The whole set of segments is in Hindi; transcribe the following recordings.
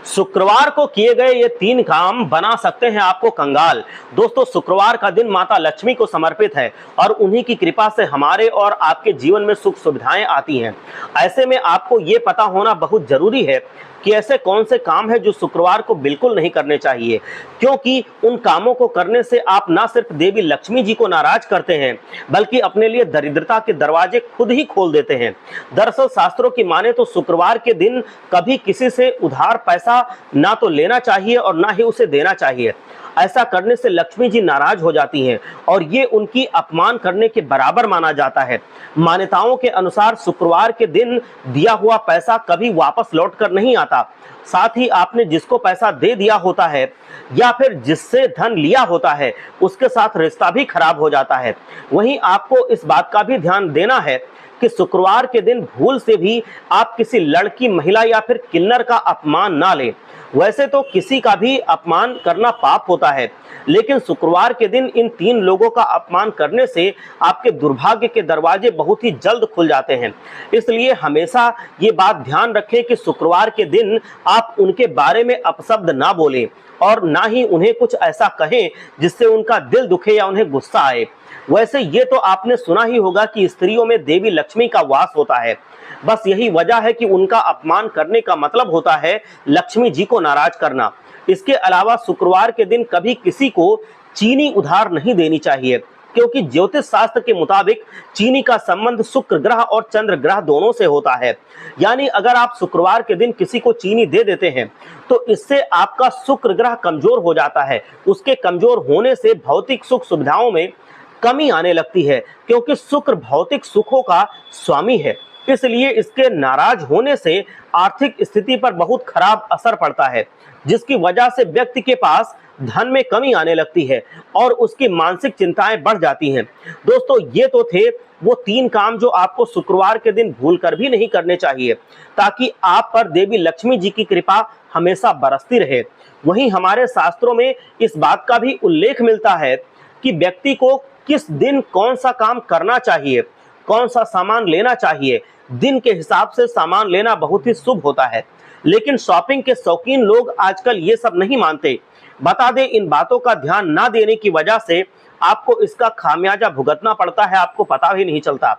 शुक्रवार को किए गए ये 3 काम बना सकते हैं आपको कंगाल। दोस्तों, शुक्रवार का दिन माता लक्ष्मी को समर्पित है और उन्हीं की कृपा से हमारे और आपके जीवन में सुख सुविधाएं आती हैं। ऐसे में आपको ये पता होना बहुत जरूरी है कि ऐसे कौन से काम हैं जो शुक्रवार को बिल्कुल नहीं करने चाहिए, क्योंकि उन कामों को करने से आप ना सिर्फ देवी लक्ष्मी जी को नाराज करते हैं, बल्कि अपने लिए दरिद्रता के दरवाजे खुद ही खोल देते हैं। दरअसल शास्त्रों की माने तो शुक्रवार के दिन कभी किसी से उधार पैसा ना तो लेना चाहिए और ना ही उसे देना चाहिए। ऐसा करने से लक्ष्मी जी नाराज हो जाती हैं और ये उनकी अपमान करने के बराबर माना जाता है। मान्यताओं के अनुसार शुक्रवार के दिन दिया हुआ पैसा कभी वापस लौट कर नहीं आता। साथ ही आपने जिसको पैसा दे दिया होता है या फिर जिससे धन लिया होता है, उसके साथ रिश्ता भी खराब हो जाता है। वहीं आपको इस बात का भी ध्यान देना है कि शुक्रवार के दिन भूल से भी आप किसी लड़की, महिला या फिर किन्नर का अपमान ना लें। वैसे तो किसी का भी अपमान करना पाप होता है, लेकिन शुक्रवार के दिन इन 3 लोगों का अपमान करने से आपके दुर्भाग्य के दरवाजे बहुत ही जल्द खुल जाते हैं। इसलिए हमेशा ये बात ध्यान रखें कि शुक्रवार के दिन आप उनके बारे में अपशब्द ना बोलें और ना ही उन्हें कुछ ऐसा कहें जिससे उनका दिल दुखे या उन्हें गुस्सा आए। वैसे ये तो आपने सुना ही होगा कि स्त्रियों में देवी लक्ष्मी का वास होता है। बस यही वजह है कि उनका अपमान करने का मतलब होता है लक्ष्मी जी को नाराज करना। इसके अलावा शुक्रवार के दिन कभी किसी को चीनी उधार नहीं देनी चाहिए, क्योंकि ज्योतिष शास्त्र के मुताबिक चीनी का संबंध शुक्र ग्रह और चंद्र ग्रह दोनों से होता है। यानी अगर आप शुक्रवार के दिन किसी को चीनी दे देते हैं तो इससे आपका शुक्र ग्रह कमजोर हो जाता है। उसके कमजोर होने से भौतिक सुख सुविधाओं में कमी आने लगती है, क्योंकि शुक्र भौतिक सुखों का स्वामी है। इसलिए इसके नाराज होने से आर्थिक स्थिति पर बहुत खराब असर पड़ता है, जिसकी वजह से व्यक्ति के पास धन में कमी आने लगती है और उसकी मानसिक चिंताएं बढ़ जाती हैं। दोस्तों, ये तो थे वो 3 काम जो आपको शुक्रवार के दिन भूलकर भी नहीं करने चाहिए, ताकि आप पर देवी लक्ष्मी जी की कृपा हमेशा बरसती रहे। वहीं हमारे शास्त्रों में इस बात का भी उल्लेख मिलता है कि व्यक्ति को किस दिन कौन सा काम करना चाहिए, कौन सा सामान लेना चाहिए। दिन के हिसाब से सामान लेना बहुत ही शुभ होता है, लेकिन शॉपिंग के शौकीन लोग आजकल ये सब नहीं मानते। बता दें, इन बातों का ध्यान ना देने की वजह से आपको इसका खामियाजा भुगतना पड़ता है, आपको पता भी नहीं चलता।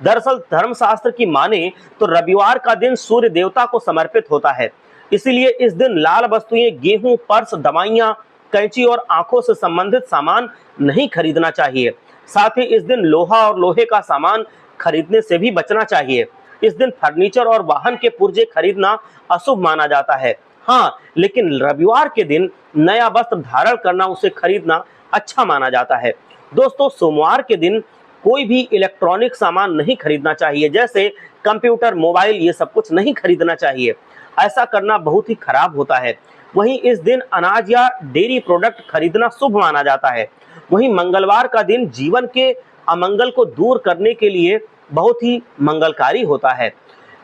दरअसल धर्मशास्त्र की माने तो रविवार का दिन सूर्य देवता को समर्पित होता है। इसीलिए इस दिन लाल वस्तुएं, गेहूं, पर्स, दवाइयां, कैंची और आंखों से संबंधित सामान नहीं खरीदना चाहिए। साथ ही इस दिन लोहा और लोहे का सामान खरीदने से भी बचना चाहिए। इस दिन फर्नीचर और वाहन के पुर्जे खरीदना अशुभ माना जाता है। हाँ, लेकिन रविवार के दिन नया वस्त्र धारण करना, उसे खरीदना अच्छा माना जाता है। दोस्तों, सोमवार के दिन कोई भी इलेक्ट्रॉनिक सामान नहीं खरीदना चाहिए, जैसे कंप्यूटर, मोबाइल, ये सब कुछ नहीं खरीदना चाहिए। ऐसा करना बहुत ही खराब होता है। वहीं इस दिन अनाज या डेयरी प्रोडक्ट खरीदना शुभ माना जाता है। वहीं मंगलवार का दिन जीवन के अमंगल को दूर करने के लिए बहुत ही मंगलकारी होता है,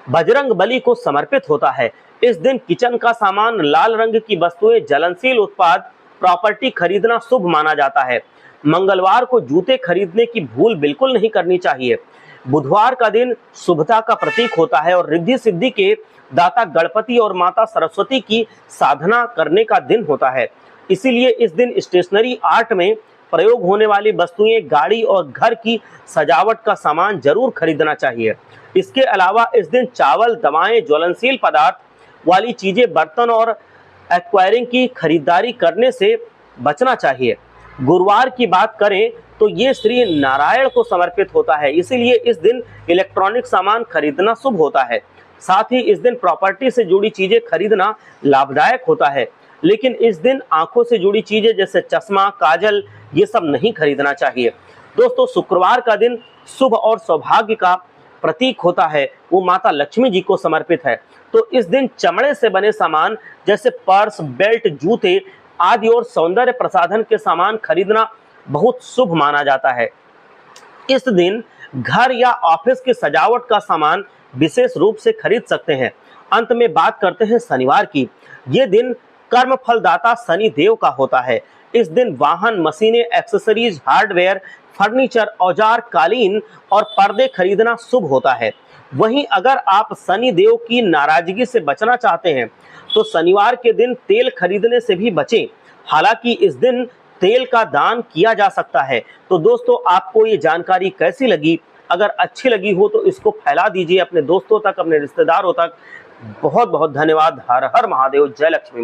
बजरंग बली को समर्पित होता है। इस दिन किचन का सामान, लाल रंग की वस्तुएं, ज्वलनशील उत्पाद, प्रॉपर्टी खरीदना शुभ माना जाता है। मंगलवार को जूते खरीदने की भूल बिल्कुल नहीं करनी चाहिए। बुधवार का दिन शुभता का प्रतीक होता है और रिद्धि सिद्धि के दाता गणपति और माता सरस्वती की साधना करने का दिन होता है। इसीलिए इस दिन स्टेशनरी आर्ट में प्रयोग होने वाली वस्तुएं, गाड़ी और घर की सजावट का सामान जरूर खरीदना चाहिए। इसके अलावा इस दिन चावल, दवाएं, ज्वलनशील पदार्थ वाली चीजें, बर्तन और एक्वायरिंग की खरीदारी करने से बचना चाहिए। गुरुवार की बात करें तो ये श्री नारायण को समर्पित होता है, इसीलिए इस दिन इलेक्ट्रॉनिक सामान खरीदना शुभ होता है। साथ ही इस दिन प्रॉपर्टी से जुड़ी चीजें खरीदना लाभदायक होता है, लेकिन इस दिन आंखों से जुड़ी चीजें जैसे चश्मा, काजल, ये सब नहीं खरीदना चाहिए। दोस्तों, शुक्रवार का दिन शुभ और सौभाग्य का प्रतीक होता है, वो माता लक्ष्मी जी को समर्पित है। तो इस दिन चमड़े से बने सामान जैसे पर्स, बेल्ट, जूते आदि और सौंदर्य प्रसाधन के सामान खरीदना बहुत शुभ माना जाता है। इस दिन घर या ऑफिस की सजावट का सामान विशेष रूप से खरीद सकते हैं। अंत में बात करते हैं शनिवार की। ये दिन कर्म फलदाता शनि देव का होता है। इस दिन वाहन, मशीनें, एक्सेसरीज, हार्डवेयर, फर्नीचर, औजार, कालीन और पर्दे खरीदना शुभ होता है। वहीं अगर आप शनि देव की नाराजगी से बचना चाहते हैं तो शनिवार के दिन तेल खरीदने से भी बचें। हालांकि इस दिन तेल का दान किया जा सकता है। तो दोस्तों, आपको ये जानकारी कैसी लगी? अगर अच्छी लगी हो तो इसको फैला दीजिए अपने दोस्तों तक, अपने रिश्तेदारों तक। बहुत बहुत धन्यवाद। हर हर महादेव। जय लक्ष्मी।